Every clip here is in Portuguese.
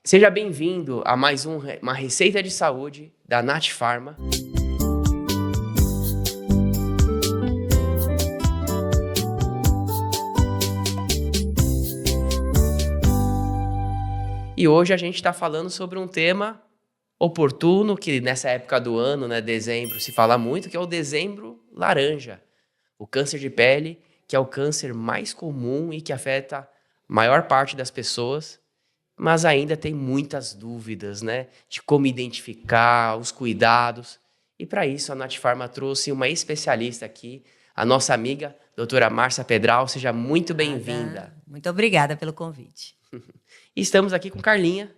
Seja bem-vindo a mais uma receita de saúde da Nath Pharma. E hoje a gente está falando sobre um tema oportuno, que nessa época do ano, né, dezembro, se fala muito, que é o dezembro laranja. O câncer de pele, que é o câncer mais comum e que afeta a maior parte das pessoas, mas ainda tem muitas dúvidas, né, de como identificar, os cuidados. E para isso a Nath Pharma trouxe uma especialista aqui, a nossa amiga, doutora Márcia Pedral. Seja muito bem-vinda. Muito obrigada pelo convite. E estamos aqui com Carlinha.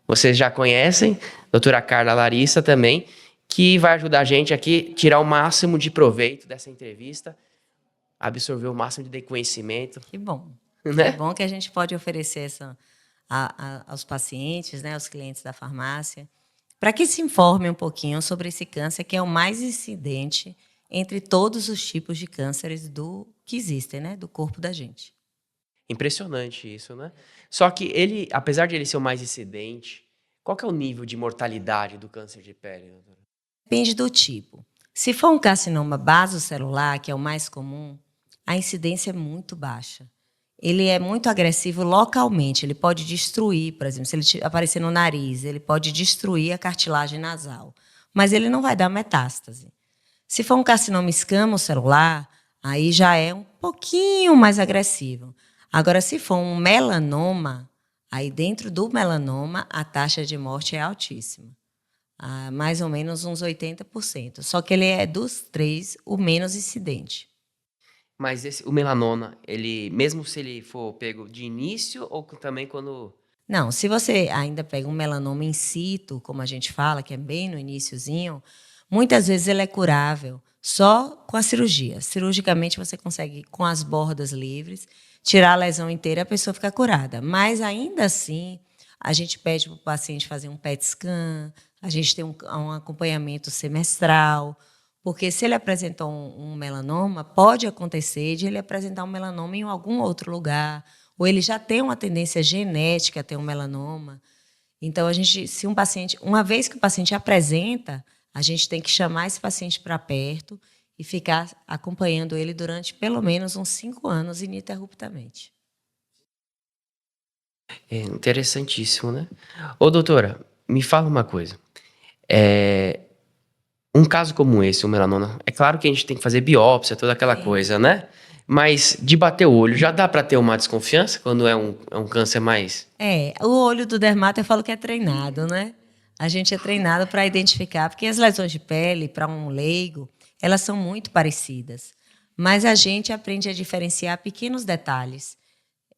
Vocês já conhecem, doutora Carla Larissa também, que vai ajudar a gente aqui a tirar o máximo de proveito dessa entrevista, absorver o máximo de conhecimento. Que bom. Né? É bom que a gente pode oferecer aos pacientes, né, aos clientes da farmácia, para que se informem um pouquinho sobre esse câncer, que é o mais incidente entre todos os tipos de cânceres que existem, né, do corpo da gente. Impressionante isso, né? Só que ele, apesar de ele ser o mais incidente, qual que é o nível de mortalidade do câncer de pele, doutora? Depende do tipo. Se for um carcinoma basocelular, que é o mais comum, a incidência é muito baixa. Ele é muito agressivo localmente, ele pode destruir, por exemplo, se ele aparecer no nariz, ele pode destruir a cartilagem nasal, mas ele não vai dar metástase. Se for um carcinoma escamocelular, aí já é um pouquinho mais agressivo. Agora, se for um melanoma, aí dentro do melanoma a taxa de morte é altíssima. Mais ou menos uns 80%. Só que ele é dos três o menos incidente. Mas o melanoma, ele, mesmo se ele for pego de início ou também quando... Não, se você ainda pega um melanoma in situ, como a gente fala, que é bem no iniciozinho, muitas vezes ele é curável só com a cirurgia. Cirurgicamente você consegue, com as bordas livres, tirar a lesão inteira e a pessoa fica curada. Mas ainda assim, a gente pede para o paciente fazer um PET scan, a gente tem um acompanhamento semestral, porque se ele apresentou um melanoma, pode acontecer de ele apresentar um melanoma em algum outro lugar, ou ele já tem uma tendência genética a ter um melanoma. Então, se um paciente, uma vez que o paciente apresenta, a gente tem que chamar esse paciente para perto e ficar acompanhando ele durante pelo menos uns 5 anos ininterruptamente. É interessantíssimo, né? Ô, doutora, me fala uma coisa. Um caso como esse, o melanoma, é claro que a gente tem que fazer biópsia, toda aquela coisa, né? Mas de bater o olho, já dá para ter uma desconfiança quando é um câncer mais... O olho do dermato eu falo que é treinado, né? A gente é treinado para identificar, porque as lesões de pele, para um leigo, elas são muito parecidas. Mas a gente aprende a diferenciar pequenos detalhes.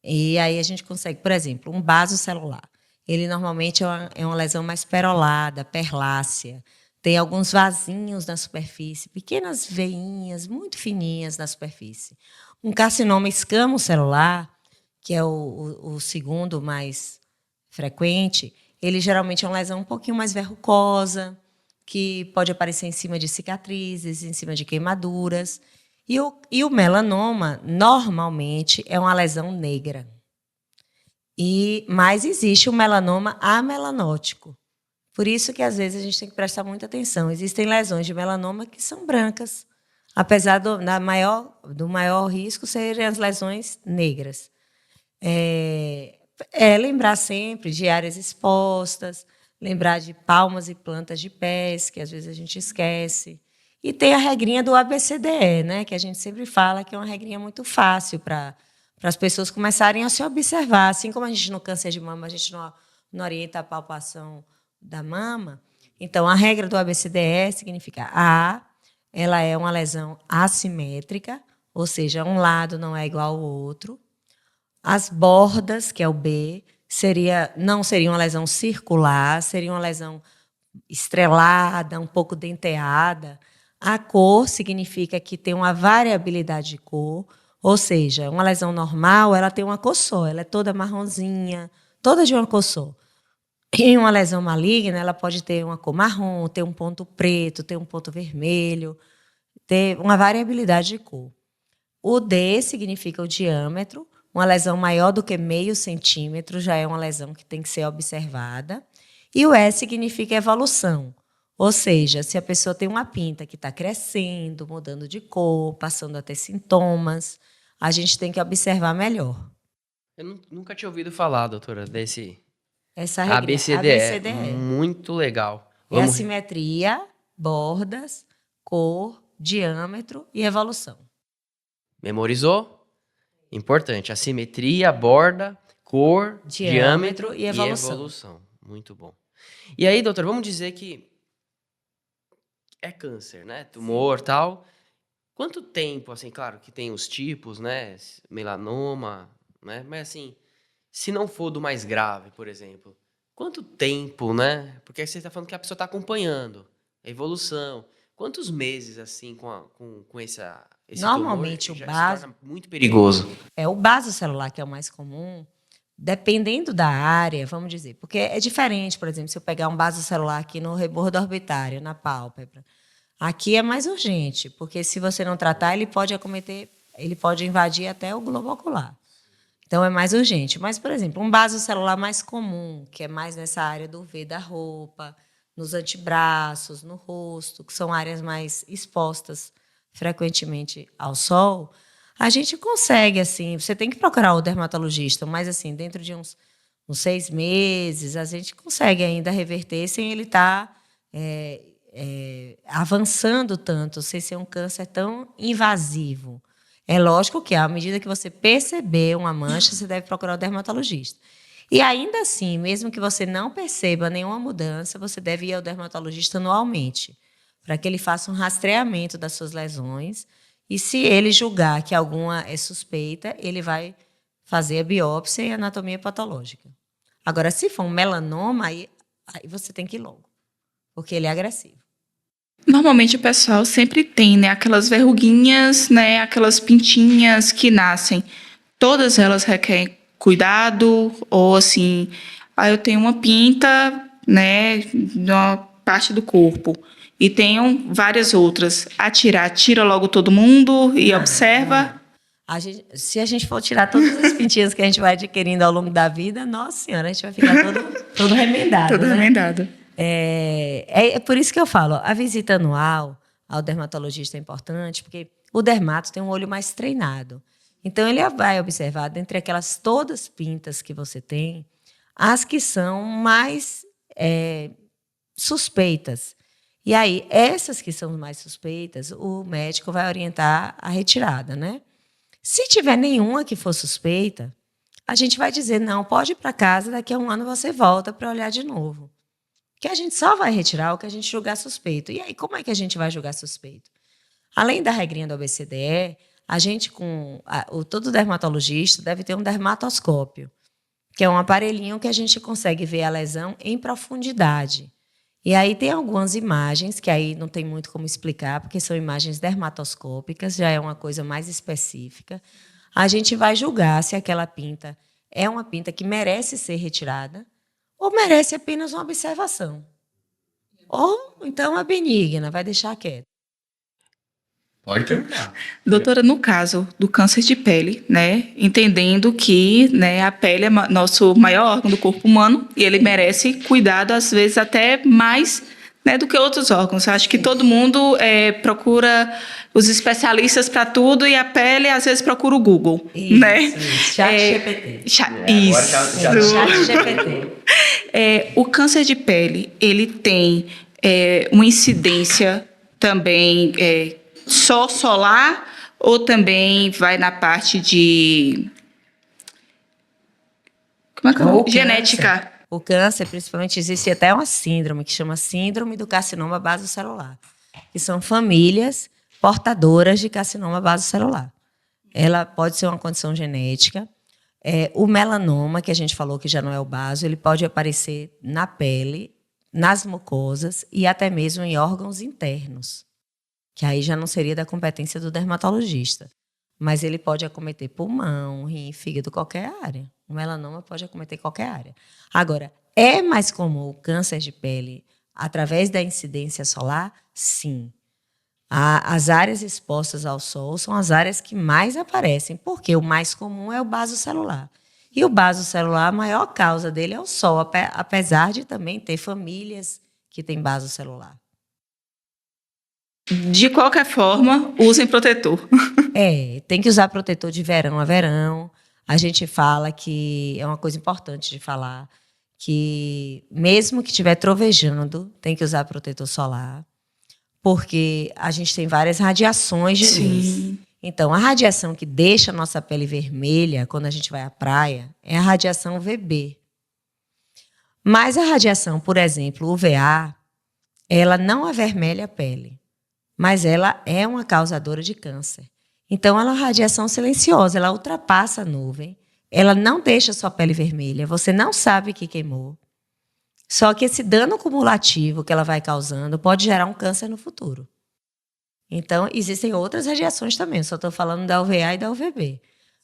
E aí a gente consegue, por exemplo, um basocelular. Ele normalmente é uma lesão mais perolada, perlácea. Tem alguns vasinhos na superfície, pequenas veinhas muito fininhas na superfície. Um carcinoma escamocelular, que é o segundo mais frequente, ele geralmente é uma lesão um pouquinho mais verrucosa, que pode aparecer em cima de cicatrizes, em cima de queimaduras. E o melanoma, normalmente, é uma lesão negra. Mas existe o melanoma amelanótico. Por isso que, às vezes, a gente tem que prestar muita atenção. Existem lesões de melanoma que são brancas, apesar do maior risco serem as lesões negras. Lembrar sempre de áreas expostas, lembrar de palmas e plantas de pés, que às vezes a gente esquece. E tem a regrinha do ABCDE, né, que a gente sempre fala que é uma regrinha muito fácil para as pessoas começarem a se observar. Assim como a gente no câncer de mama, a gente não orienta a palpação da mama. Então, a regra do ABCDE significa ela é uma lesão assimétrica, ou seja, um lado não é igual ao outro. As bordas, que é o B, não seria uma lesão circular, seria uma lesão estrelada, um pouco denteada. A cor significa que tem uma variabilidade de cor, ou seja, uma lesão normal ela tem uma cor só, ela é toda marronzinha, toda de uma cor só. Em uma lesão maligna, ela pode ter uma cor marrom, ter um ponto preto, ter um ponto vermelho, ter uma variabilidade de cor. O D significa o diâmetro, Uma lesão maior do que 0,5 centímetro já é uma lesão que tem que ser observada. E o E significa evolução. Ou seja, se a pessoa tem uma pinta que está crescendo, mudando de cor, passando a ter sintomas, a gente tem que observar melhor. Eu nunca tinha ouvido falar, doutora, desse Essa regrinha, ABCDE. ABCDE. Muito legal. É a simetria, bordas, cor, diâmetro e evolução. Memorizou? Importante. Assimetria, borda, cor, diâmetro e evolução. Muito bom. E aí, doutor, vamos dizer que é câncer, né? Tumor, tal. Quanto tempo, assim, claro que tem os tipos, né? Melanoma, né? Mas assim, se não for do mais grave, por exemplo, quanto tempo, né? Porque aí você está falando que a pessoa está acompanhando a evolução. Quantos meses, assim, com esse Normalmente tumor o já se base torna muito perigoso? é o basocelular que é o mais comum, dependendo da área, vamos dizer, porque é diferente, por exemplo, se eu pegar um basocelular aqui no rebordo orbitário, na pálpebra, aqui é mais urgente, porque se você não tratar, ele pode invadir até o globo ocular. Então, é mais urgente. Mas, por exemplo, um basocelular mais comum, que é mais nessa área do V da roupa, nos antebraços, no rosto, que são áreas mais expostas frequentemente ao sol, a gente consegue, assim, você tem que procurar o dermatologista, mas, assim, dentro de uns 6 meses, a gente consegue ainda reverter sem ele estar avançando tanto, sem ser um câncer tão invasivo. É lógico que, à medida que você perceber uma mancha, você deve procurar o dermatologista. E ainda assim, mesmo que você não perceba nenhuma mudança, você deve ir ao dermatologista anualmente, para que ele faça um rastreamento das suas lesões. E se ele julgar que alguma é suspeita, ele vai fazer a biópsia e a anatomia patológica. Agora, se for um melanoma, aí você tem que ir logo, porque ele é agressivo. Normalmente o pessoal sempre tem, né, aquelas verruguinhas, né, aquelas pintinhas que nascem. Todas elas requerem cuidado, ou assim, eu tenho uma pinta, né, numa parte do corpo, e tenho várias outras. Tira logo todo mundo e observa. Se a gente for tirar todas as pintinhas que a gente vai adquirindo ao longo da vida, nossa senhora, a gente vai ficar todo remendado. Todo né? remendado. É por isso que eu falo, a visita anual ao dermatologista é importante, porque o dermato tem um olho mais treinado. Então, ele vai observar, dentre aquelas todas pintas que você tem, as que são mais suspeitas. E aí, essas que são mais suspeitas, o médico vai orientar a retirada, né? Se tiver nenhuma que for suspeita, a gente vai dizer, não, pode ir para casa, daqui a um ano você volta para olhar de novo. Que a gente só vai retirar o que a gente julgar suspeito. E aí, como é que a gente vai julgar suspeito? Além da regrinha do ABCDE, a gente, todo dermatologista deve ter um dermatoscópio, que é um aparelhinho que a gente consegue ver a lesão em profundidade. E aí tem algumas imagens, que aí não tem muito como explicar, porque são imagens dermatoscópicas, já é uma coisa mais específica. A gente vai julgar se aquela pinta é uma pinta que merece ser retirada ou merece apenas uma observação. Ou então é benigna, vai deixar quieto. Pode perguntar. Doutora, no caso do câncer de pele, né, entendendo que, né, a pele é nosso maior órgão do corpo humano e ele merece cuidado, às vezes, até mais, né, do que outros órgãos. Acho que todo mundo procura os especialistas para tudo e a pele, às vezes, procura o Google. Isso, né? Isso. Chat GPT. Chat GPT. O câncer de pele, ele tem uma incidência também só solar ou também vai na parte de genética? O câncer, principalmente, existe até uma síndrome que chama síndrome do carcinoma basocelular, que são famílias portadoras de carcinoma basocelular. Ela pode ser uma condição genética. O melanoma, que a gente falou que já não é o baso, ele pode aparecer na pele, nas mucosas e até mesmo em órgãos internos, que aí já não seria da competência do dermatologista. Mas ele pode acometer pulmão, rim, fígado, qualquer área. O melanoma pode acometer qualquer área. Agora, é mais comum o câncer de pele através da incidência solar? Sim. As áreas expostas ao sol são as áreas que mais aparecem, porque o mais comum é o vaso celular. E o vaso celular, a maior causa dele é o sol, apesar de também ter famílias que têm vaso celular. De qualquer forma, usem protetor. Tem que usar protetor de verão a verão. A gente fala que é uma coisa importante de falar, que mesmo que estiver trovejando, tem que usar protetor solar, porque a gente tem várias radiações de luz. Então, a radiação que deixa a nossa pele vermelha quando a gente vai à praia é a radiação UVB. Mas a radiação, por exemplo, UVA, ela não avermelha a pele, mas ela é uma causadora de câncer. Então, ela é uma radiação silenciosa, ela ultrapassa a nuvem, ela não deixa a sua pele vermelha, você não sabe que queimou. Só que esse dano cumulativo que ela vai causando pode gerar um câncer no futuro. Então, existem outras radiações também, só estou falando da UVA e da UVB.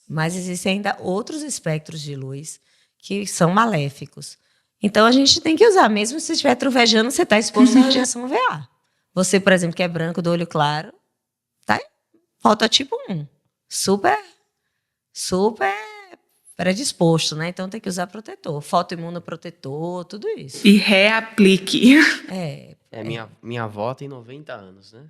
Mas existem ainda outros espectros de luz que são maléficos. Então, a gente tem que usar, mesmo se estiver trovejando, você está exposto à radiação UVA. Você, por exemplo, que é branco, do olho claro, tá fototipo 1. Super predisposto, né? Então, tem que usar protetor. Fotoimunoprotetor, tudo isso. E reaplique. Minha avó tem 90 anos, né?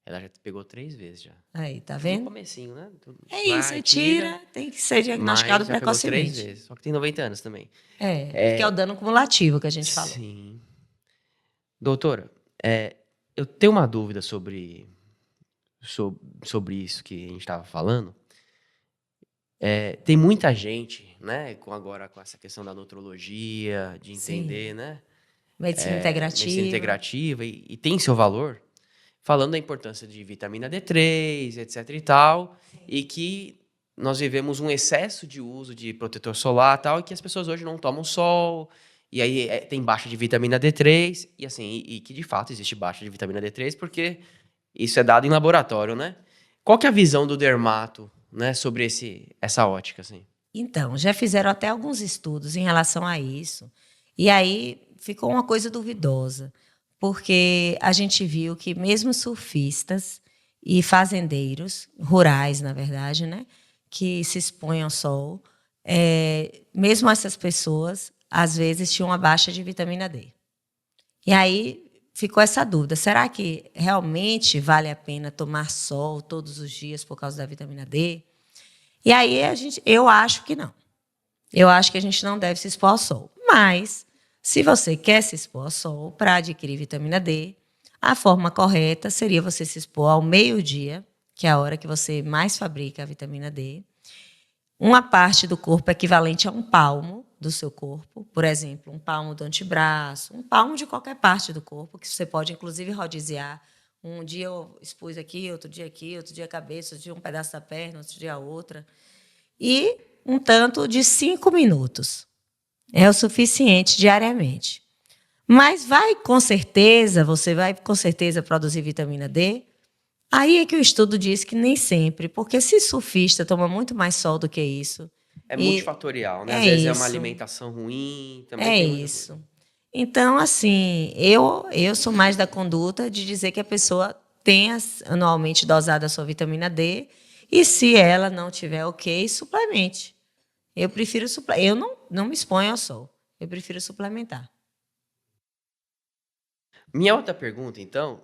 Ela já pegou 3 vezes já. Aí, tá No vendo? comecinho, né? É isso, tira, tem que ser diagnosticado mas já pegou 3 precocemente. vezes. Só que tem 90 anos também. Que é o dano cumulativo que a gente falou. Sim. Doutora, eu tenho uma dúvida sobre isso que a gente estava falando. Tem muita gente, né, agora com essa questão da nutrologia, de entender, Sim. né? Medicina integrativa. Medicina integrativa e tem seu valor, falando da importância de vitamina D3, etc e tal, e que nós vivemos um excesso de uso de protetor solar e tal, e que as pessoas hoje não tomam sol, e aí tem baixa de vitamina D3, e assim, e que de fato existe baixa de vitamina D3, porque isso é dado em laboratório, né? Qual que é a visão do dermato, né, sobre essa ótica, assim? Então, já fizeram até alguns estudos em relação a isso. E aí ficou uma coisa duvidosa, porque a gente viu que mesmo surfistas e fazendeiros, rurais, na verdade, né, que se expõem ao sol, mesmo essas pessoas, às vezes, tinham uma baixa de vitamina D. E aí ficou essa dúvida, será que realmente vale a pena tomar sol todos os dias por causa da vitamina D? E aí eu acho que não. Eu acho que a gente não deve se expor ao sol. Mas, se você quer se expor ao sol para adquirir vitamina D, a forma correta seria você se expor ao meio-dia, que é a hora que você mais fabrica a vitamina D. Uma parte do corpo equivalente a um palmo do seu corpo, por exemplo, um palmo do antebraço, um palmo de qualquer parte do corpo, que você pode, inclusive, rodiziar. Um dia eu expus aqui, outro dia a cabeça, outro dia um pedaço da perna, outro dia a outra. E um tanto de 5 minutos. É o suficiente diariamente. Mas você vai com certeza produzir vitamina D? Aí é que o estudo diz que nem sempre, porque se surfista toma muito mais sol do que isso. É multifatorial, né? Às vezes é uma alimentação ruim, também tem isso. Então, assim, eu sou mais da conduta de dizer que a pessoa tenha anualmente dosado a sua vitamina D e, se ela não tiver ok, suplemente. Eu prefiro suplementar. Eu não me exponho ao sol. Eu prefiro suplementar. Minha outra pergunta, então,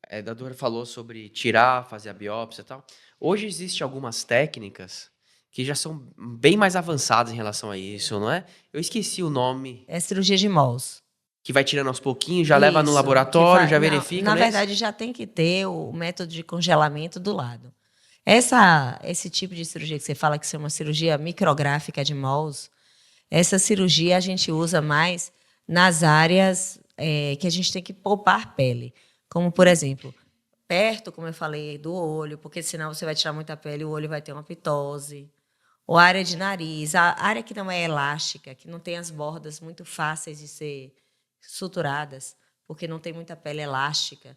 a doutora falou sobre tirar, fazer a biópsia e tal. Hoje existem algumas técnicas que já são bem mais avançadas em relação a isso, não é? Eu esqueci o nome. É cirurgia de Mohs. Que vai tirando aos pouquinhos, já leva no laboratório, já verifica, na verdade, já tem que ter o método de congelamento do lado. Esse tipo de cirurgia que você fala que é uma cirurgia micrográfica de Mohs, essa cirurgia a gente usa mais nas áreas que a gente tem que poupar pele. Como, por exemplo, perto, como eu falei, do olho, porque senão você vai tirar muita pele e o olho vai ter uma pitose. Ou a área de nariz, a área que não é elástica, que não tem as bordas muito fáceis de ser suturadas, porque não tem muita pele elástica.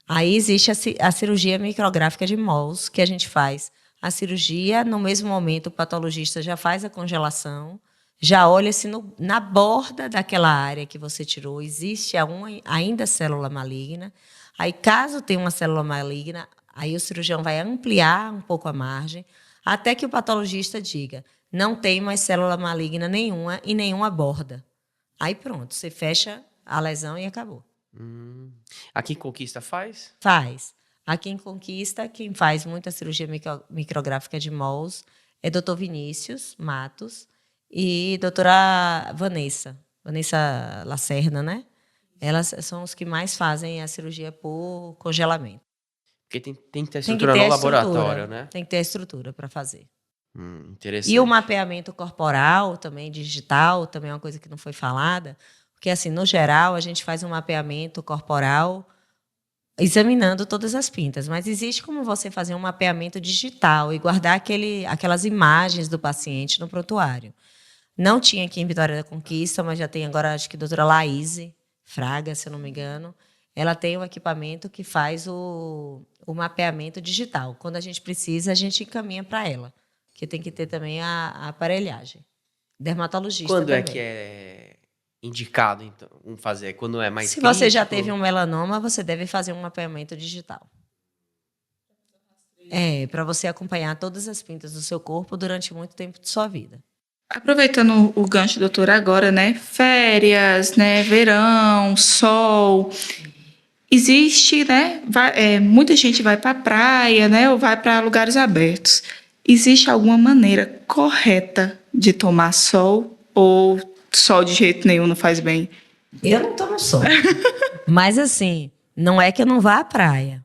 Aí existe a cirurgia micrográfica de Mohs, que a gente faz. A cirurgia, no mesmo momento, o patologista já faz a congelação, já olha se na borda daquela área que você tirou existe ainda célula maligna. Aí, caso tenha uma célula maligna, aí o cirurgião vai ampliar um pouco a margem, até que o patologista diga, não tem mais célula maligna nenhuma e nenhuma borda. Aí pronto, você fecha a lesão e acabou. Aqui em Conquista faz? Faz. Aqui em Conquista, quem faz muita cirurgia micrográfica de mols é doutor Vinícius Matos e doutora Vanessa Lacerda, né? Elas são os que mais fazem a cirurgia por congelamento. Porque tem que ter Tem que estrutura ter no a laboratório, né? Tem que ter a estrutura para fazer. Interessante. E o mapeamento corporal, também digital, também é uma coisa que não foi falada, porque, assim, no geral, a gente faz um mapeamento corporal examinando todas as pintas, mas existe como você fazer um mapeamento digital e guardar aquelas imagens do paciente no prontuário. Não tinha aqui em Vitória da Conquista, mas já tem agora, acho que a doutora Laíse Fraga, se eu não me engano, ela tem um equipamento que faz o mapeamento digital. Quando a gente precisa, a gente encaminha para ela, que tem que ter também a aparelhagem. Dermatologista Quando também. é que é indicado, então, fazer? Quando é mais Se você já crítico? teve um melanoma, você deve fazer um mapeamento digital. Para você acompanhar todas as pintas do seu corpo durante muito tempo de sua vida. Aproveitando o gancho, doutora, agora, né? Férias, né? Verão, sol. Existe, né? Muita gente vai para a praia, né? Ou vai para lugares abertos. Existe alguma maneira correta de tomar sol? Ou sol de jeito nenhum não faz bem? Eu não tomo sol. Mas, assim, não é que eu não vá à praia.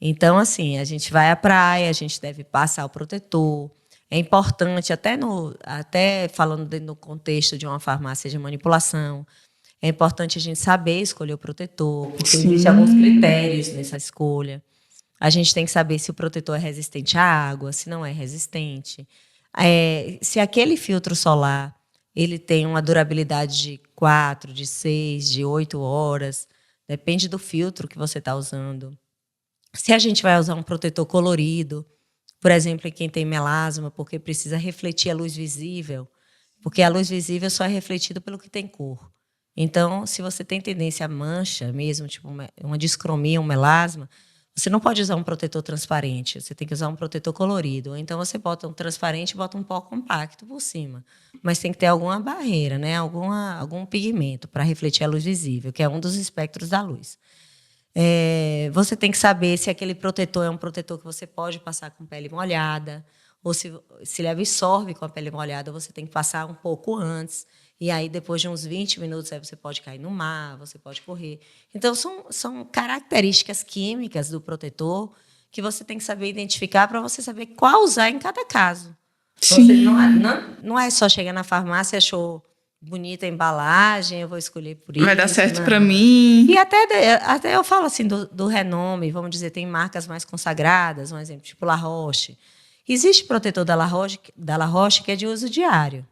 Então, assim, a gente vai à praia, a gente deve passar o protetor. É importante, até falando dentro do contexto de uma farmácia de manipulação, é importante a gente saber escolher o protetor, porque existem alguns critérios nessa escolha. A gente tem que saber se o protetor é resistente à água, se não é resistente. Se aquele filtro solar ele tem uma durabilidade de 4, de 6, de 8 horas, depende do filtro que você está usando. Se a gente vai usar um protetor colorido, por exemplo, em quem tem melasma, porque precisa refletir a luz visível, porque a luz visível só é refletida pelo que tem cor. Então, se você tem tendência a mancha mesmo, tipo uma discromia, um melasma, você não pode usar um protetor transparente, você tem que usar um protetor colorido. Ou então você bota um transparente e bota um pó compacto por cima. Mas tem que ter alguma barreira, né? Algum pigmento para refletir a luz visível, que é um dos espectros da luz. Você tem que saber se aquele protetor é um protetor que você pode passar com pele molhada, ou se ele absorve com a pele molhada, você tem que passar um pouco antes. E aí, depois de uns 20 minutos, aí você pode cair no mar, você pode correr. Então, são características químicas do protetor que você tem que saber identificar para você saber qual usar em cada caso. Sim. Você não é só chegar na farmácia e achou bonita a embalagem, eu vou escolher por isso. Vai dar certo não. para mim. E até eu falo assim do renome, vamos dizer, tem marcas mais consagradas, um exemplo, tipo La Roche. Existe protetor da La Roche que é de uso diário,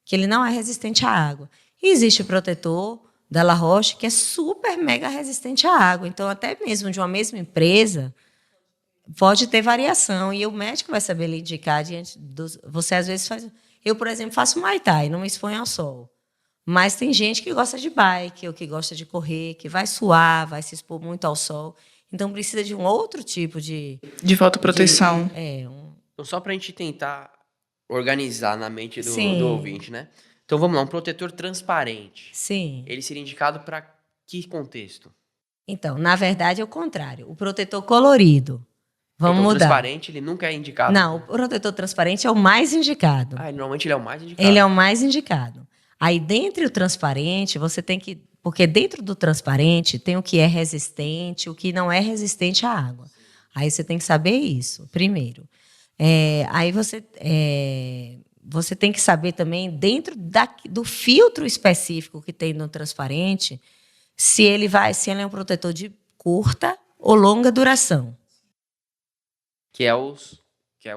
que ele não é resistente à água. E existe o protetor da La Roche que é super mega resistente à água. Então, até mesmo de uma mesma empresa, pode ter variação. E o médico vai saber lhe indicar diante dos... Você, às vezes, faz... Eu, por exemplo, faço Muay Thai, não me exponho ao sol. Mas tem gente que gosta de bike, ou que gosta de correr, que vai suar, vai se expor muito ao sol. Então, precisa de um outro tipo de fotoproteção. Então, só para a gente tentar organizar na mente do ouvinte, né? Então, vamos lá, um protetor transparente. Sim. Ele seria indicado para que contexto? Então, na verdade, é o contrário. O protetor colorido. Vamos mudar. O transparente, ele nunca é indicado? Não, o protetor transparente é o mais indicado. Normalmente ele é o mais indicado. Ele é o mais indicado. Aí, dentro do transparente, você tem que... Porque dentro do transparente tem o que é resistente, o que não é resistente à água. Aí você tem que saber isso, primeiro. Aí você tem que saber também, dentro do filtro específico que tem no transparente, se ele é um protetor de curta ou longa duração. Que é o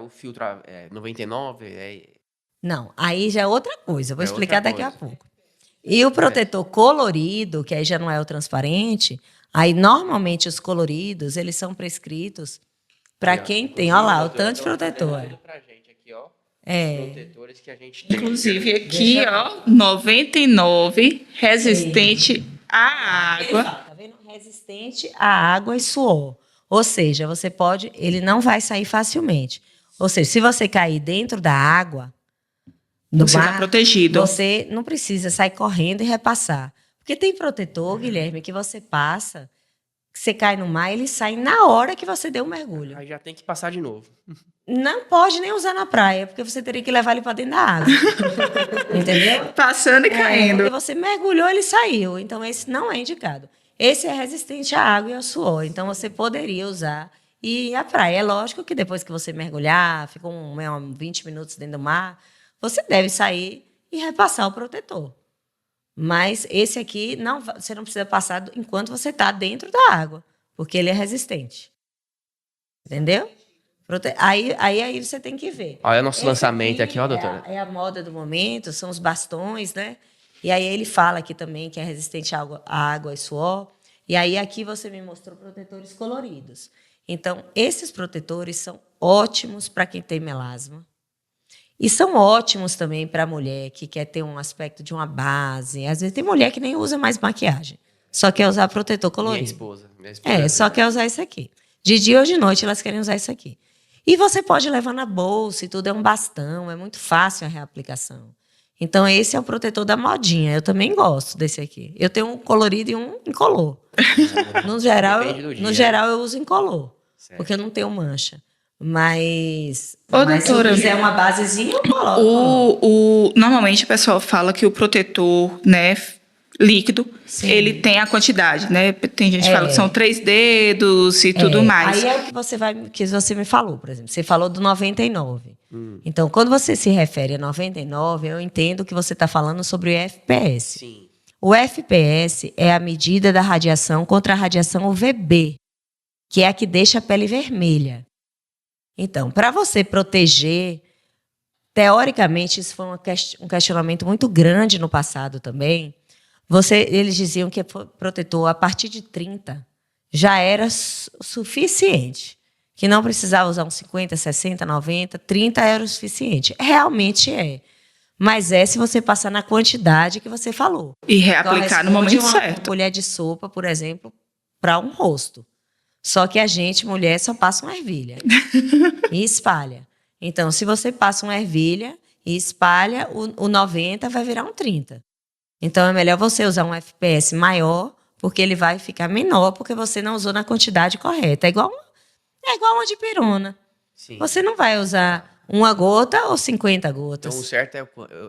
filtro 99? Não, aí já é outra coisa. Vou explicar daqui a pouco. E o protetor colorido, que aí já não é o transparente, aí normalmente os coloridos, eles são prescritos para quem tem, olha lá, o tanto de protetor. Pra gente aqui, ó. protetores que a gente tem. Inclusive aqui, ó, 99, resistente à Ele água. fala, tá vendo? Resistente à água e suor. Ou seja, você pode, ele não vai sair facilmente. Ou seja, se você cair dentro da água, no Você mar, tá protegido. você não precisa sair correndo e repassar. Porque tem protetor, Guilherme, que você passa, que você cai no mar, ele sai na hora que você deu um mergulho. Aí já tem que passar de novo. Não pode nem usar na praia, porque você teria que levar ele para dentro da água. Entendeu? Passando e Porque caindo. você mergulhou, ele saiu. Então, esse não é indicado. Esse é resistente à água e ao suor. Então, você poderia usar e ir à praia. É lógico que depois que você mergulhar, ficou 20 minutos dentro do mar, você deve sair e repassar o protetor. Mas esse aqui, você não precisa passar enquanto você está dentro da água, porque ele é resistente. Entendeu? Aí você tem que ver. Olha o nosso Esse lançamento aqui, ó, doutora. É a moda do momento, são os bastões, né? E aí ele fala aqui também que é resistente à água e suor. E aí aqui você me mostrou protetores coloridos. Então, esses protetores são ótimos para quem tem melasma. E são ótimos também para a mulher que quer ter um aspecto de uma base. Às vezes tem mulher que nem usa mais maquiagem, só quer usar protetor colorido. Minha esposa. Só quer usar isso aqui. De dia ou de noite elas querem usar isso aqui. E você pode levar na bolsa e tudo, é um bastão, é muito fácil a reaplicação. Então, esse é o protetor da modinha. Eu também gosto desse aqui. Eu tenho um colorido e um incolor. No geral, eu uso incolor, Certo. porque eu não tenho mancha. Mas Doutora, se quiser uma basezinha, eu coloco. Normalmente o pessoal fala que o protetor, né, líquido, Sim. ele tem a quantidade, né? Tem gente que fala que são 3 dedos e tudo mais. Aí é o que você me falou, por exemplo. Você falou do 99. Então, quando você se refere a 99, eu entendo que você está falando sobre o FPS. Sim. O FPS é a medida da radiação contra a radiação UVB, que é a que deixa a pele vermelha. Então, para você proteger, teoricamente, isso foi um questionamento muito grande no passado também. Eles diziam que protetor a partir de 30 já era suficiente, que não precisava usar uns 50, 60, 90, 30 era o suficiente. Realmente é. Mas se você passar na quantidade que você falou. E reaplicar no momento certo. Uma colher de sopa, por exemplo, para um rosto. Só que a gente, mulher, só passa uma ervilha e espalha. Então, se você passa uma ervilha e espalha, o 90 vai virar um 30. Então, é melhor você usar um FPS maior, porque ele vai ficar menor, porque você não usou na quantidade correta. É igual uma dipirona. Sim. Você não vai usar uma gota ou 50 gotas. Então, o certo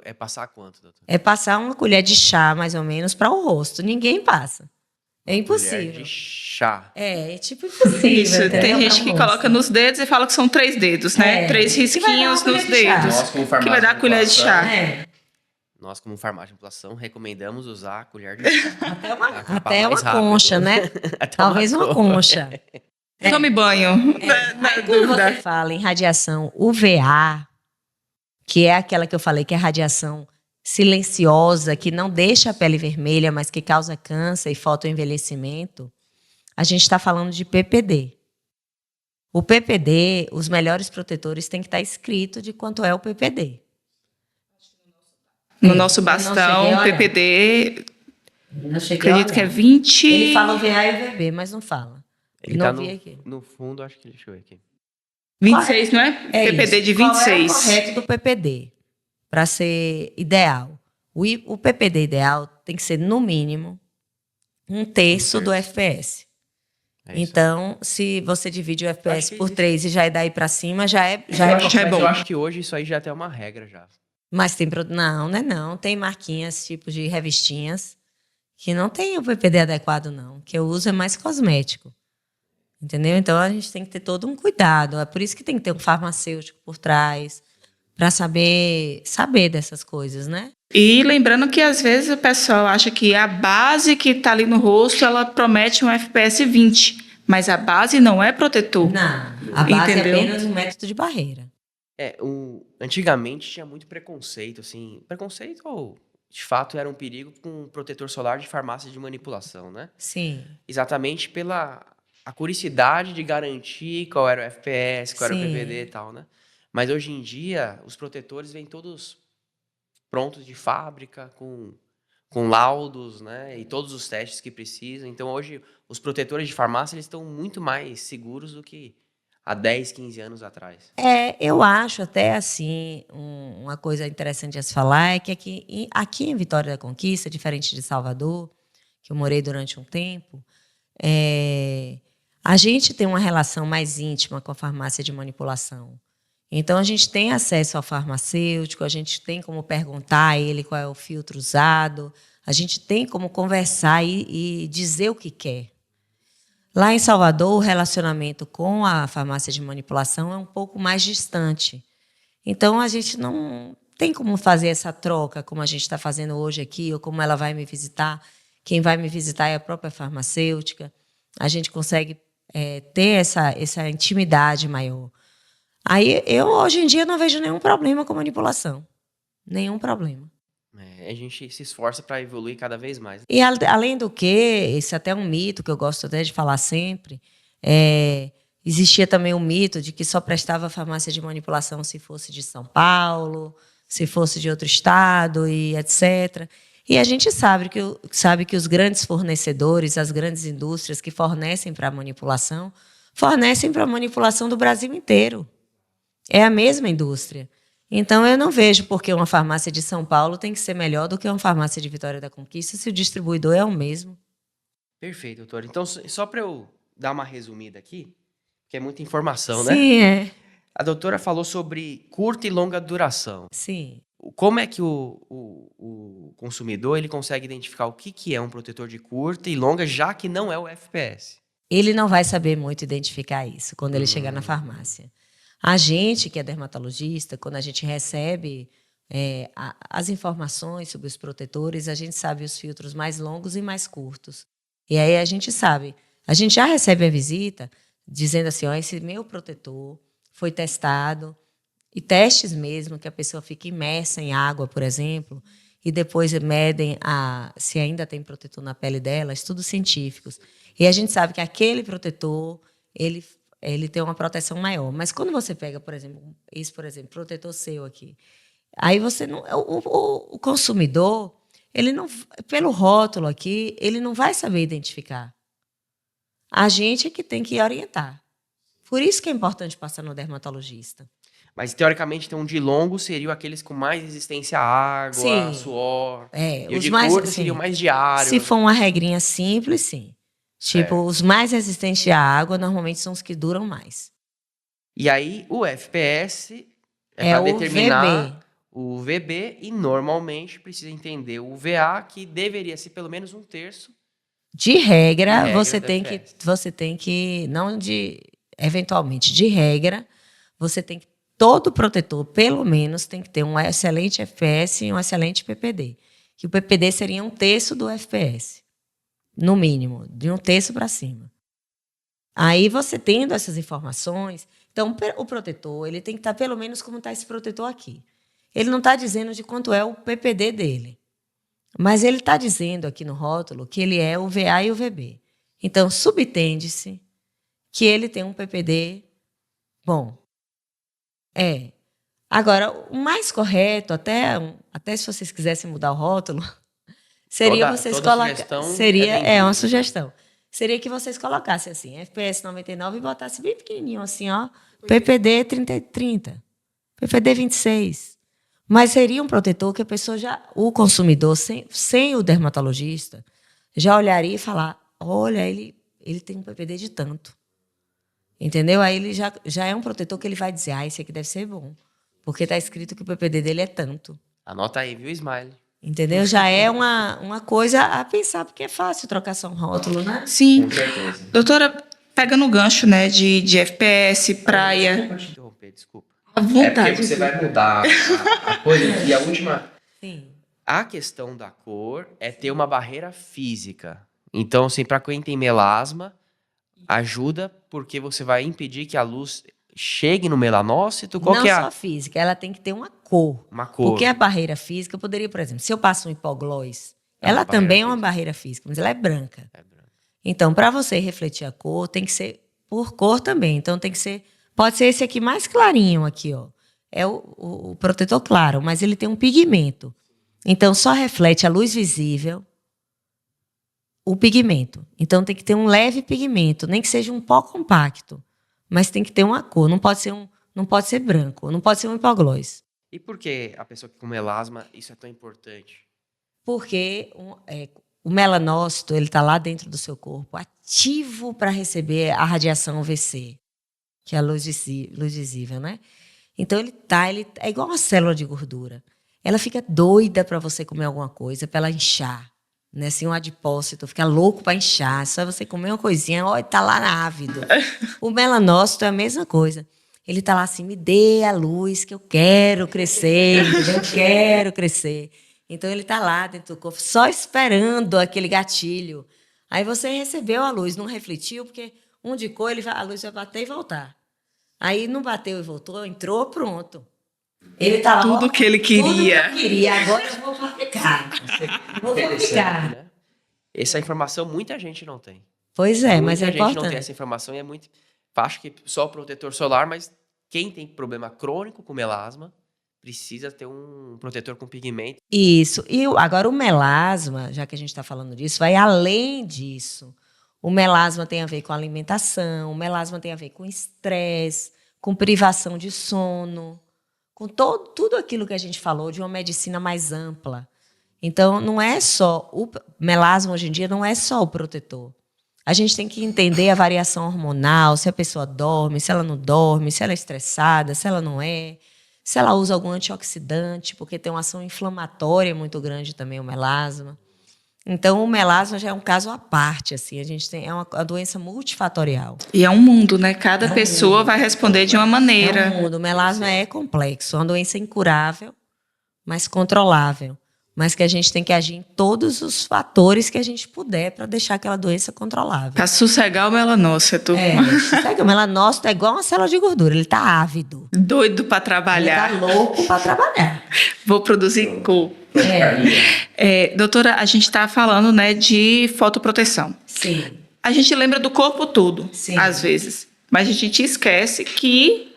é passar quanto, doutor? É passar uma colher de chá, mais ou menos, para o rosto. Ninguém passa. É impossível. Colher de chá. É tipo impossível. Isso, entendeu? tem gente que coloca nos dedos e fala que são 3 dedos, né? 3 risquinhos nos dedos. Nós, como Que vai dar a colher de chá. Nós, como farmácia de população, recomendamos usar a colher de chá. Até uma concha, né? Talvez uma concha. Tome banho. Aí, quando você fala em radiação UVA, que é aquela que eu falei que é radiação silenciosa, que não deixa a pele vermelha, mas que causa câncer e fotoenvelhecimento, a gente está falando de PPD. O PPD, os melhores protetores tem que estar escrito de quanto é o PPD. No nosso bastão, PPD, acredito que é 20... Ele fala UVA e UVB, mas não fala. Ele não tá vi aqui. no fundo, acho que deixa eu ver aqui. 26, não é? PPD isso. de 26. Qual é o correto do PPD? Para ser ideal. O PPD ideal tem que ser, no mínimo, 1/3 do FPS. Então, se você divide o FPS por 3 e já é daí para cima, já é bom. Eu acho que hoje isso aí já tem uma regra já. Mas tem... Não. Tem marquinhas, tipo de revistinhas, que não tem o PPD adequado, não. O que eu uso é mais cosmético. Entendeu? Então, a gente tem que ter todo um cuidado. É por isso que tem que ter um farmacêutico por trás, para saber dessas coisas, né? E lembrando que, às vezes, o pessoal acha que a base que está ali no rosto, ela promete um FPS 20. Mas a base não é protetor. Não, a base Entendeu? é apenas um método de barreira. Antigamente tinha muito preconceito, assim. Preconceito ou, de fato, era um perigo com um protetor solar de farmácia de manipulação, né? Sim. Exatamente pela a curicidade de garantir qual era o FPS, qual era o Sim. PPD e tal, né? Mas hoje em dia, os protetores vêm todos prontos de fábrica, com laudos, né? E todos os testes que precisam. Então, hoje, os protetores de farmácia eles estão muito mais seguros do que há 10, 15 anos atrás. Eu acho até assim, uma coisa interessante a se falar é que aqui em Vitória da Conquista, diferente de Salvador, que eu morei durante um tempo, a gente tem uma relação mais íntima com a farmácia de manipulação. Então, a gente tem acesso ao farmacêutico, a gente tem como perguntar a ele qual é o filtro usado, a gente tem como conversar e dizer o que quer. Lá em Salvador, o relacionamento com a farmácia de manipulação é um pouco mais distante. Então, a gente não tem como fazer essa troca como a gente está fazendo hoje aqui, ou como ela vai me visitar. Quem vai me visitar é a própria farmacêutica. A gente consegue ter essa intimidade maior. Aí, eu, hoje em dia, não vejo nenhum problema com manipulação. Nenhum problema. A gente se esforça para evoluir cada vez mais. E, além do que, esse até é um mito que eu gosto até de falar sempre, existia também o mito de que só prestava farmácia de manipulação se fosse de São Paulo, se fosse de outro estado, e etc. E a gente sabe que os grandes fornecedores, as grandes indústrias que fornecem para a manipulação do Brasil inteiro. É a mesma indústria. Então, eu não vejo por que uma farmácia de São Paulo tem que ser melhor do que uma farmácia de Vitória da Conquista se o distribuidor é o mesmo. Perfeito, doutora. Então, só para eu dar uma resumida aqui, que é muita informação, né? Sim, A doutora falou sobre curta e longa duração. Sim. Como é que o consumidor ele consegue identificar o que é um protetor de curta e longa, já que não é o FPS? Ele não vai saber muito identificar isso quando ele chegar na farmácia. A gente, que é dermatologista, quando a gente recebe as informações sobre os protetores, a gente sabe os filtros mais longos e mais curtos. E aí a gente sabe. A gente já recebe a visita dizendo assim, esse meu protetor foi testado, e testes mesmo, que a pessoa fica imersa em água, por exemplo, e depois medem se ainda tem protetor na pele dela, estudos científicos. E a gente sabe que aquele protetor, ele tem uma proteção maior. Mas quando você pega, por exemplo, protetor seu aqui, aí você não, o consumidor, ele não, pelo rótulo aqui, ele não vai saber identificar. A gente é que tem que orientar. Por isso que é importante passar no dermatologista. Mas, teoricamente, então, de longo seriam aqueles com mais resistência à água, Sim. suor. E Os de mais, curto sim. seriam mais diários. Se for uma regrinha simples, sim. Tipo, os mais resistentes à água, normalmente, são os que duram mais. E aí, o FPS é para determinar o VB e, normalmente, precisa entender o VA, que deveria ser pelo menos 1/3. De regra, eventualmente, de regra, você tem que, todo protetor, pelo menos, tem que ter um excelente FPS e um excelente PPD. Que o PPD seria 1/3 do FPS. No mínimo, de 1/3 para cima. Aí, você tendo essas informações, então, o protetor, ele tem que estar pelo menos como está esse protetor aqui. Ele não está dizendo de quanto é o PPD dele. Mas ele está dizendo aqui no rótulo que ele é o VA e o VB. Então, subtende-se que ele tem um PPD bom. Agora, o mais correto, até se vocês quisessem mudar o rótulo, seria vocês colocarem. Seria uma sugestão. Seria que vocês colocassem assim, FPS 99 e botassem bem pequenininho assim, ó, PPD 30, PPD 26. Mas seria um protetor que a pessoa o consumidor, sem o dermatologista, já olharia e falar, olha, ele tem um PPD de tanto. Entendeu? Aí ele já é um protetor que ele vai dizer, esse aqui deve ser bom. Porque está escrito que o PPD dele é tanto. Anota aí, viu, Smile? Entendeu? Já é uma coisa a pensar, porque é fácil trocar só um rótulo, né? Sim. Com certeza. Doutora, pega no gancho, né, de FPS, praia. Desculpa te interromper, desculpa. À vontade. É porque você vai mudar a coisa. E a última... Sim. A questão da cor é ter uma barreira física. Então, assim, para quem tem melasma, ajuda porque você vai impedir que a luz chegue no melanócito. Qual Não que é só física, ela tem que ter uma cor. uma cor? Porque a barreira física poderia, por exemplo, se eu passo um hipoglós, É uma ela barreira também é uma física. barreira física, mas ela é branca. É branco. Então, para você refletir a cor, tem que ser por cor também. Então, tem que ser... Pode ser esse aqui mais clarinho aqui, ó. é o protetor claro, mas ele tem um pigmento. Então, só reflete a luz visível o pigmento. Então, tem que ter um leve pigmento, nem que seja um pó compacto, mas tem que ter uma cor. Não pode ser branco, não pode ser um hipoglós. E por que a pessoa que com melasma isso é tão importante? Porque o melanócito ele está lá dentro do seu corpo, ativo para receber a radiação UVC, que é a luz visível, né? Então ele é igual uma célula de gordura. Ela fica doida para você comer alguma coisa, para ela inchar, né? Assim, um adipócito fica louco para inchar. Só você comer uma coisinha, ó, tá lá ávido. O melanócito é a mesma coisa. Ele está lá assim, me dê a luz que eu quero crescer, eu quero crescer. Então, ele está lá dentro do corpo, só esperando aquele gatilho. Aí você recebeu a luz, não refletiu, porque um de cor, a luz vai bater e voltar. Aí não bateu e voltou, entrou, pronto. Ele está lá. Tudo que ele queria. Tudo que eu queria, agora eu vou fabricar. Vou fabricar. Né? Essa informação muita gente não tem. Pois é, mas é muita gente não tem importante. essa informação e é muito... Acho que só o protetor solar, mas quem tem problema crônico com melasma precisa ter um protetor com pigmento. Isso. E agora o melasma, já que a gente está falando disso, vai além disso. O melasma tem a ver com alimentação, o melasma tem a ver com estresse, com privação de sono, com tudo aquilo que a gente falou de uma medicina mais ampla. Então, não é só o melasma hoje em dia não é só o protetor. A gente tem que entender a variação hormonal, se a pessoa dorme, se ela não dorme, se ela é estressada, se ela não é. Se ela usa algum antioxidante, porque tem uma ação inflamatória muito grande também, o melasma. Então, o melasma já é um caso à parte, assim. A gente tem uma doença multifatorial. E é um mundo, né? Cada pessoa vai responder de uma maneira. É um mundo. O melasma é complexo, é uma doença incurável, mas controlável. Mas que a gente tem que agir em todos os fatores que a gente puder para deixar aquela doença controlável. Para sossegar o melanócito. Sabe, o melanócito é igual uma célula de gordura, ele está ávido. Doido para trabalhar. Ele está louco para trabalhar. Vou produzir cor. Doutora, a gente está falando, né, de fotoproteção. Sim. A gente lembra do corpo todo, Sim. Às vezes. Mas a gente esquece que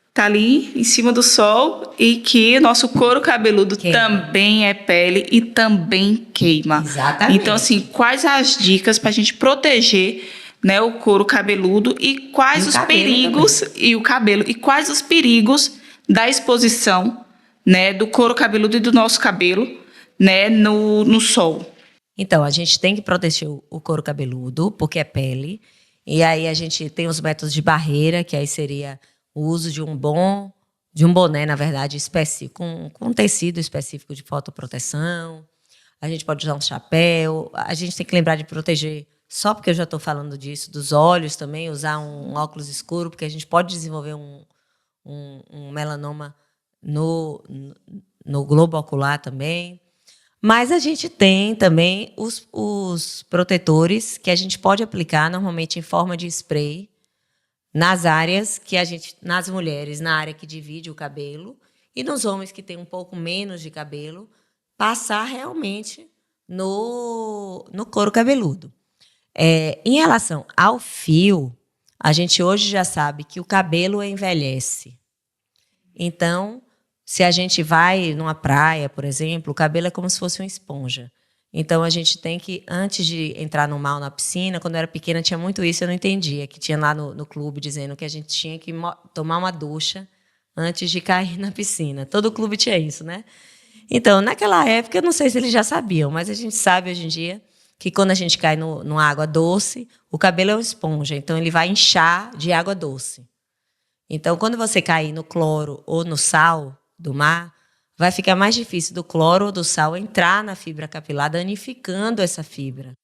está ali em cima do sol e que nosso couro cabeludo também é pele e também queima. Exatamente. Então, assim, quais as dicas para a gente proteger, né, o couro cabeludo e quais os perigos também. E o cabelo e quais os perigos da exposição, né, do couro cabeludo e do nosso cabelo, né, no sol? Então, a gente tem que proteger o couro cabeludo, porque é pele. E aí a gente tem os métodos de barreira, que aí seria o uso de um boné, na verdade, específico, com um tecido específico de fotoproteção. A gente pode usar um chapéu. A gente tem que lembrar de proteger, só porque eu já estou falando disso, dos olhos também, usar um óculos escuro, porque a gente pode desenvolver um melanoma no globo ocular também. Mas a gente tem também os protetores que a gente pode aplicar normalmente em forma de spray nas áreas que nas mulheres, na área que divide o cabelo, e nos homens que têm um pouco menos de cabelo, passar realmente no couro cabeludo. Em relação ao fio, a gente hoje já sabe que o cabelo envelhece. Então, se a gente vai numa praia, por exemplo, o cabelo é como se fosse uma esponja. Então, a gente tem que, antes de entrar no mar ou na piscina, quando eu era pequena tinha muito isso, eu não entendia, que tinha lá no clube dizendo que a gente tinha que tomar uma ducha antes de cair na piscina. Todo clube tinha isso, né? Então, naquela época, eu não sei se eles já sabiam, mas a gente sabe hoje em dia que quando a gente cai numa água doce, o cabelo é uma esponja, então ele vai inchar de água doce. Então, quando você cair no cloro ou no sal do mar, vai ficar mais difícil do cloro ou do sal entrar na fibra capilar, danificando essa fibra.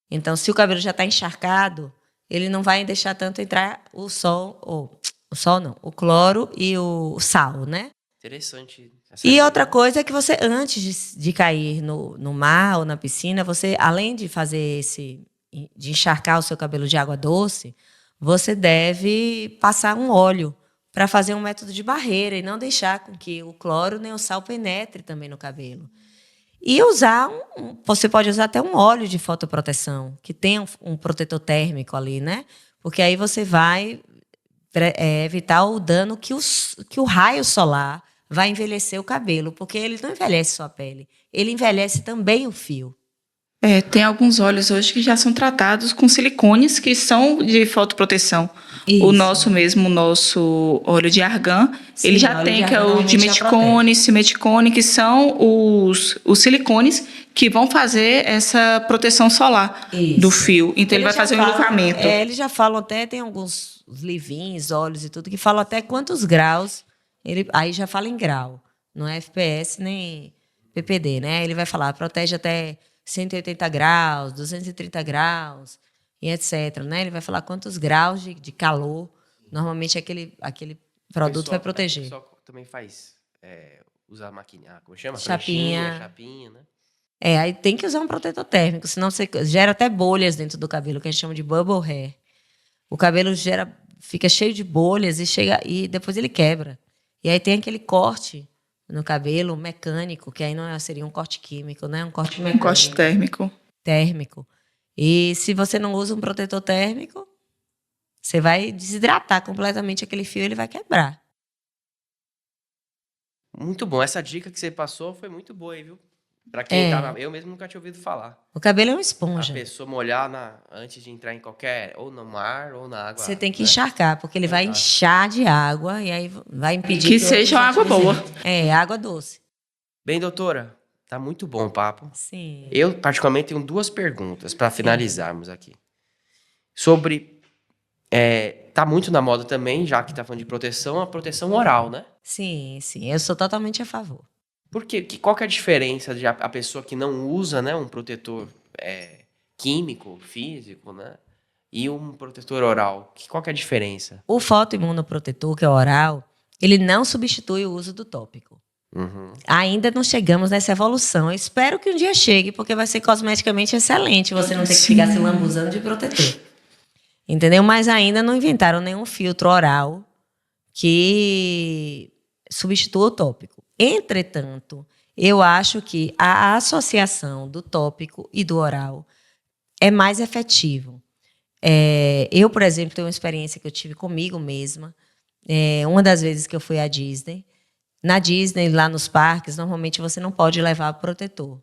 Então, se o cabelo já está encharcado, ele não vai deixar tanto entrar o o cloro e o sal, né? Interessante. E outra coisa é que você, antes de cair no mar ou na piscina, você, além de fazer de encharcar o seu cabelo de água doce, você deve passar um óleo para fazer um método de barreira e não deixar com que o cloro nem o sal penetre também no cabelo. E você pode usar até um óleo de fotoproteção, que tem um protetor térmico ali, né? Porque aí você vai evitar o dano que o raio solar vai envelhecer o cabelo, porque ele não envelhece só a pele, ele envelhece também o fio. Tem alguns óleos hoje que já são tratados com silicones que são de fotoproteção. Isso. O nosso óleo de argan, Sim, ele já óleo tem, de que é argan o normalmente já dimeticone, simeticone, que são os silicones que vão fazer essa proteção solar Isso. do fio. Então, ele vai já fazer um falam- enluvamento. eles já falam até, tem alguns livrinhos, óleos e tudo, que falam até quantos graus, aí já fala em grau, não é FPS nem PPD, né? Ele vai falar, protege até 180 graus, 230 graus, e etc. Né? Ele vai falar quantos graus de calor, normalmente aquele produto vai proteger. O pessoal também faz, usa maquininha, como chama? Chapinha. Chapinha, né? Aí tem que usar um protetor térmico, senão você gera até bolhas dentro do cabelo, que a gente chama de bubble hair. O cabelo fica cheio de bolhas e depois ele quebra. E aí tem aquele corte no cabelo mecânico, que aí não seria um corte químico, né? Um corte mecânico. Um corte Térmico. E se você não usa um protetor térmico, você vai desidratar completamente aquele fio e ele vai quebrar. Muito bom. Essa dica que você passou foi muito boa aí, viu? Pra quem eu mesmo nunca tinha ouvido falar. O cabelo é uma A esponja. pessoa molhar antes de entrar em qualquer, ou no mar, ou na água. Você tem que né? encharcar, porque ele vai inchar de água e aí vai impedir Que seja uma água boa. Água doce. Bem, doutora, tá muito bom o papo. Sim. Eu, particularmente, tenho 2 perguntas para finalizarmos aqui. Sobre. Tá muito na moda também, já que tá falando de proteção, a proteção oral, né? Sim. Eu sou totalmente a favor. Por quê? Qual que é a diferença de a pessoa que não usa, né, um protetor químico, físico, né? E um protetor oral? Qual que é a diferença? O fotoimunoprotetor, que é oral, ele não substitui o uso do tópico. Uhum. Ainda não chegamos nessa evolução. Eu espero que um dia chegue, porque vai ser cosmeticamente excelente você não ter que ficar se lambuzando de protetor. Entendeu? Mas ainda não inventaram nenhum filtro oral que substitua o tópico. Entretanto, eu acho que a associação do tópico e do oral é mais efetivo. Eu, por exemplo, tenho uma experiência que eu tive comigo mesma. Uma das vezes que eu fui à Disney, na Disney, lá nos parques, normalmente você não pode levar protetor.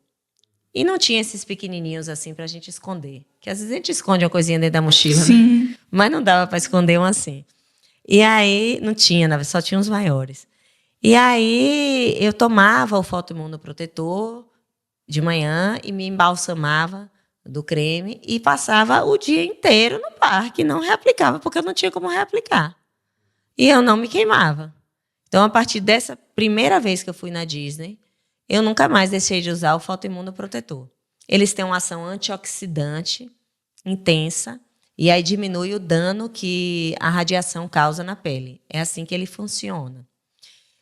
E não tinha esses pequenininhos assim para a gente esconder. Que às vezes a gente esconde uma coisinha dentro da mochila, Sim. né? Mas não dava para esconder um assim. E aí, não tinha, só tinha os maiores. E aí, eu tomava o fotoimunoprotetor de manhã e me embalsamava do creme e passava o dia inteiro no parque, não reaplicava, porque eu não tinha como reaplicar. E eu não me queimava. Então, a partir dessa primeira vez que eu fui na Disney, eu nunca mais deixei de usar o fotoimunoprotetor. Eles têm uma ação antioxidante intensa e aí diminui o dano que a radiação causa na pele. É assim que ele funciona.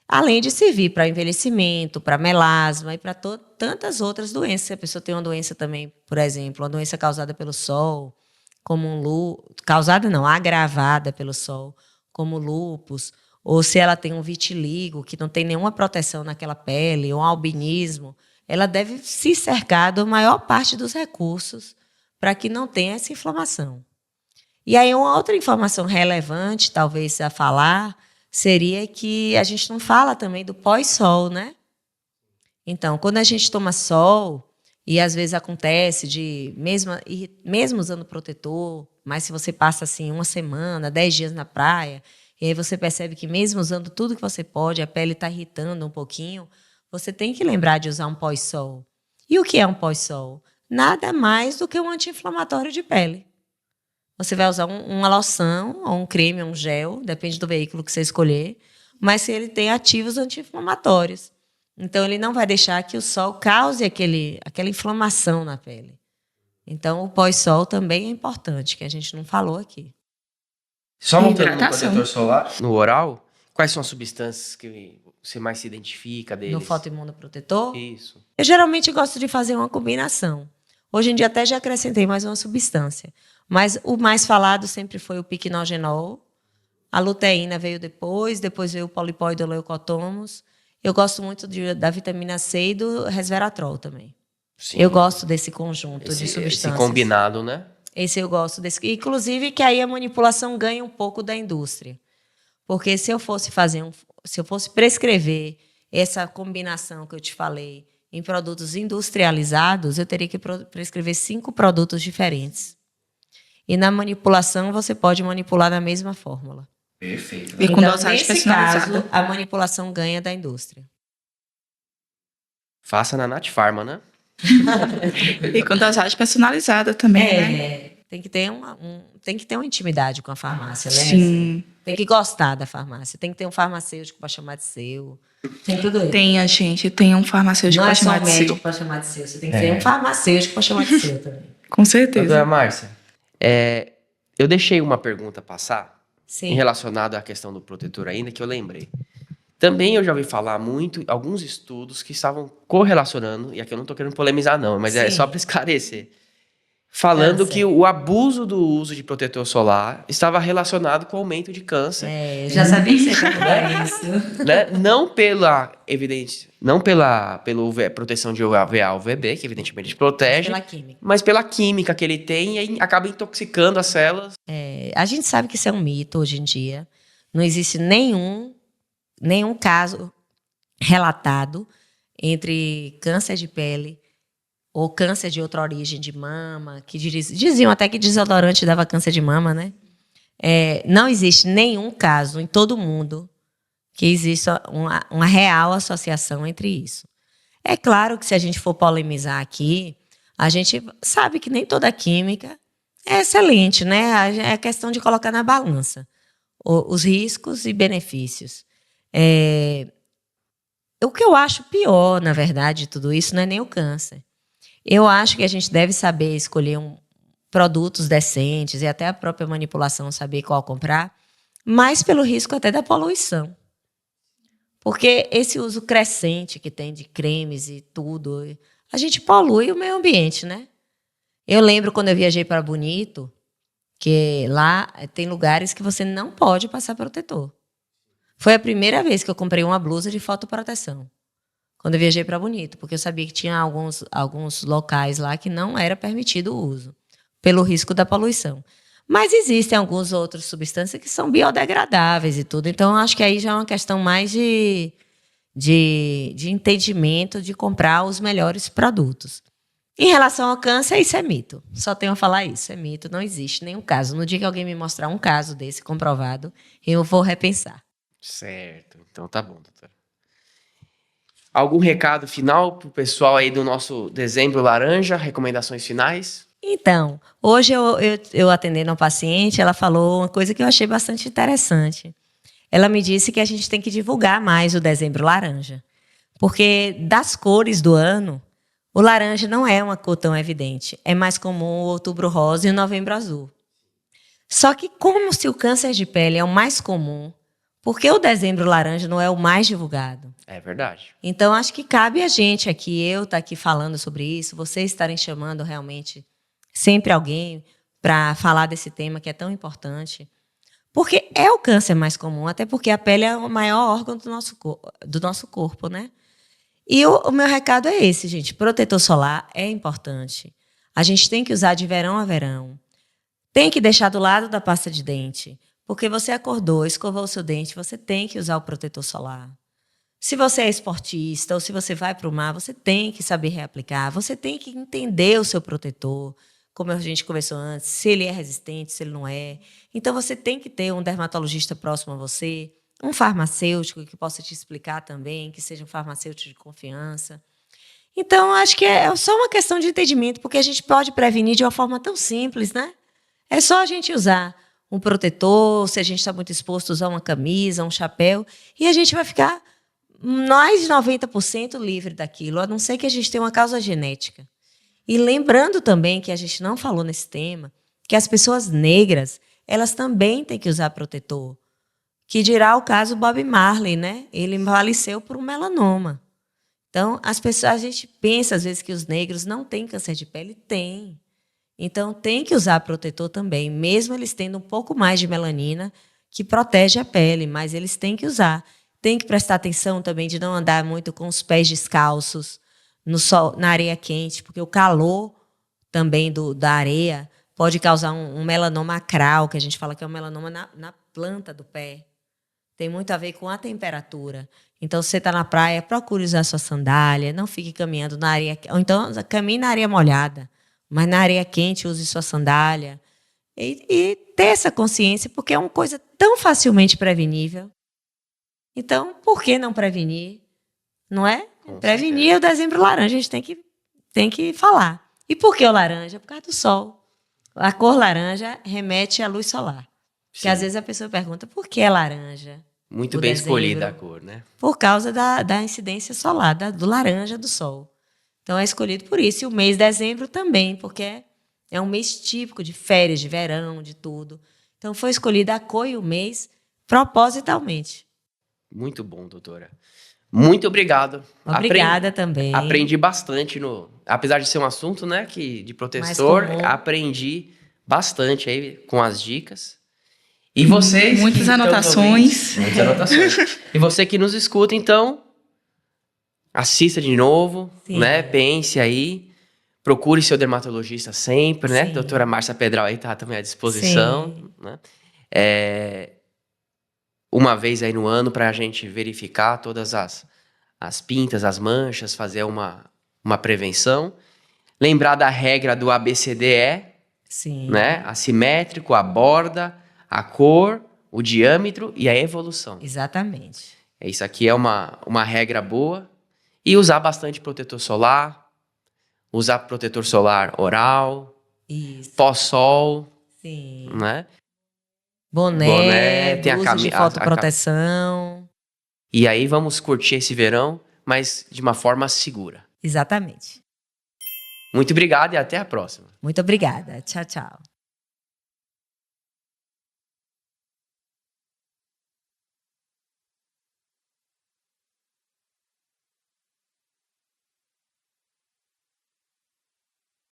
Além de servir para envelhecimento, para melasma e para tantas outras doenças. Se a pessoa tem uma doença também, por exemplo, uma doença causada pelo sol, como agravada pelo sol, como lúpus, ou se ela tem um vitiligo, que não tem nenhuma proteção naquela pele, ou um albinismo, ela deve se cercar da maior parte dos recursos para que não tenha essa inflamação. E aí, uma outra informação relevante, talvez, a falar, seria que a gente não fala também do pós-sol, né? Então, quando a gente toma sol, e às vezes acontece mesmo usando protetor, mas se você passa assim 1 semana, 10 dias na praia, e aí você percebe que mesmo usando tudo que você pode, a pele está irritando um pouquinho, você tem que lembrar de usar um pós-sol. E o que é um pós-sol? Nada mais do que um anti-inflamatório de pele. Você vai usar uma loção, ou um creme, ou um gel, depende do veículo que você escolher, mas se ele tem ativos anti-inflamatórios. Então, ele não vai deixar que o sol cause aquela inflamação na pele. Então, o pós-sol também é importante, que a gente não falou aqui. Só voltando no Hidratação. protetor solar, no oral, quais são as substâncias que você mais se identifica deles? No fotoimunoprotetor, Isso. eu geralmente gosto de fazer uma combinação. Hoje em dia até já acrescentei mais uma substância. Mas o mais falado sempre foi o piquenogenol. A luteína veio depois veio o polipóido leucotomos. Eu gosto muito da vitamina C e do resveratrol também. Sim. Eu gosto desse conjunto de substâncias. Esse combinado, né? Esse eu gosto desse. Inclusive que aí a manipulação ganha um pouco da indústria. Porque se eu fosse prescrever essa combinação que eu te falei em produtos industrializados, eu teria que prescrever 5 produtos diferentes. E na manipulação, você pode manipular na mesma fórmula. Perfeito. E com Então, dosagem nesse personalizada. caso, a manipulação ganha da indústria. Faça na Nat Pharma, né? E com dosagem personalizada também, né? Tem que ter tem que ter uma intimidade com a farmácia, né? Sim. Tem que gostar da farmácia. Tem que ter um farmacêutico para chamar de seu. Tem tudo isso. Tem um farmacêutico Não para é só chamar um de médico seu. para chamar de seu. Você tem que ter um farmacêutico para chamar de seu também. Com certeza. Doutora Márcia, eu deixei uma pergunta passar Sim. em relacionado à questão do protetor ainda, que eu lembrei. Também eu já ouvi falar muito, alguns estudos que estavam correlacionando, e aqui eu não estou querendo polemizar não, mas é Sim. só para esclarecer, falando Câncer. que o abuso do uso de protetor solar estava relacionado com o aumento de câncer. Eu já sabia que você ia perguntar isso. Né? Não pela evidência, não pela proteção de UVA UVB, que evidentemente protege, Pela química. mas pela química que ele tem e aí acaba intoxicando as células. A gente sabe que isso é um mito hoje em dia. Não existe nenhum caso relatado entre câncer de pele ou câncer de outra origem de mama, que diziam até que desodorante dava câncer de mama, né? Não existe nenhum caso em todo o mundo que exista uma real associação entre isso. É claro que se a gente for polemizar aqui, a gente sabe que nem toda química é excelente, né? É questão de colocar na balança os riscos e benefícios. O que eu acho pior, na verdade, de tudo isso não é nem o câncer. Eu acho que a gente deve saber escolher produtos decentes e até a própria manipulação saber qual comprar, mas pelo risco até da poluição. Porque esse uso crescente que tem de cremes e tudo, a gente polui o meio ambiente, né? Eu lembro quando eu viajei para Bonito, que lá tem lugares que você não pode passar protetor. Foi a primeira vez que eu comprei uma blusa de fotoproteção, quando eu viajei para Bonito, porque eu sabia que tinha alguns locais lá que não era permitido o uso, pelo risco da poluição. Mas existem algumas outras substâncias que são biodegradáveis e tudo, então eu acho que aí já é uma questão mais de entendimento de comprar os melhores produtos. Em relação ao câncer, isso é mito. Só tenho a falar isso, é mito, não existe nenhum caso. No dia que alguém me mostrar um caso desse comprovado, eu vou repensar. Certo, então tá bom, doutora. Algum recado final pro pessoal aí do nosso Dezembro Laranja? Recomendações finais? Então, hoje eu atendendo uma paciente, ela falou uma coisa que eu achei bastante interessante. Ela me disse que a gente tem que divulgar mais o Dezembro Laranja, porque das cores do ano, o laranja não é uma cor tão evidente. É mais comum o Outubro Rosa e o Novembro Azul. Só que como se o câncer de pele é o mais comum, por que o Dezembro Laranja não é o mais divulgado? É verdade. Então, acho que cabe a gente aqui, eu estar aqui falando sobre isso, vocês estarem chamando realmente sempre alguém para falar desse tema que é tão importante. Porque é o câncer mais comum, até porque a pele é o maior órgão do nosso corpo, né? E o meu recado é esse, gente. Protetor solar é importante. A gente tem que usar de verão a verão. Tem que deixar do lado da pasta de dente. Porque você acordou, escovou o seu dente, você tem que usar o protetor solar. Se você é esportista ou se você vai para o mar, você tem que saber reaplicar. Você tem que entender o seu protetor, como a gente conversou antes, se ele é resistente, se ele não é. Então, você tem que ter um dermatologista próximo a você, um farmacêutico que possa te explicar também, que seja um farmacêutico de confiança. Então, acho que é só uma questão de entendimento, porque a gente pode prevenir de uma forma tão simples, né? É só a gente usar um protetor, se a gente está muito exposto, usar uma camisa, um chapéu, e a gente vai ficar mais de 90% livre daquilo, a não ser que a gente tenha uma causa genética. E lembrando também, que a gente não falou nesse tema, que as pessoas negras, elas também têm que usar protetor. Que dirá o caso Bob Marley, né? Ele faleceu por um melanoma. Então, a gente pensa às vezes que os negros não têm câncer de pele, tem. Então, tem que usar protetor também, mesmo eles tendo um pouco mais de melanina, que protege a pele, mas eles têm que usar. Tem que prestar atenção também de não andar muito com os pés descalços no sol, na areia quente, porque o calor também da areia pode causar um melanoma acral, que a gente fala que é um melanoma na planta do pé. tem muito a ver com a temperatura. Então, se você está na praia, procure usar sua sandália, não fique caminhando na areia, ou então caminhe na areia molhada, mas na areia quente use sua sandália. E ter essa consciência, porque é uma coisa tão facilmente prevenível. Então, por que não prevenir? Não é? Com Prevenir é o dezembro laranja, a gente tem que falar. E por que o laranja? Por causa do sol. A cor laranja remete à luz solar. Porque Sim. às vezes a pessoa pergunta por que é laranja? Muito o bem dezembro? escolhida a cor, né? Por causa da incidência solar, do laranja do sol. Então é escolhido por isso. E o mês de dezembro também, porque é um mês típico de férias, de verão, de tudo. Então foi escolhida a cor e o mês propositalmente. Muito bom, doutora. Muito obrigado. Obrigada também. Aprendi bastante apesar de ser um assunto, né, que de protetor, comum. aprendi bastante aí com as dicas. E vocês Muitas que estão anotações. ouvindo- muitas anotações. E você que nos escuta, então, assista de novo, Sim. né? Pense aí. Procure seu dermatologista sempre, né? Sim. Doutora Márcia Pedral aí tá também à disposição, Sim. né? Uma vez aí no ano para a gente verificar todas as pintas, as manchas, fazer uma prevenção. Lembrar da regra do ABCDE, Sim. né? Assimétrico, a borda, a cor, o diâmetro e a evolução. Exatamente. Isso aqui é uma regra boa. E usar bastante protetor solar, usar protetor solar oral, Isso. pós-sol, Sim. né? Boné, tem a blusa de cami- a- fotoproteção. E aí vamos curtir esse verão, mas de uma forma segura. Exatamente. Muito obrigado e até a próxima. Muito obrigada. Tchau, tchau.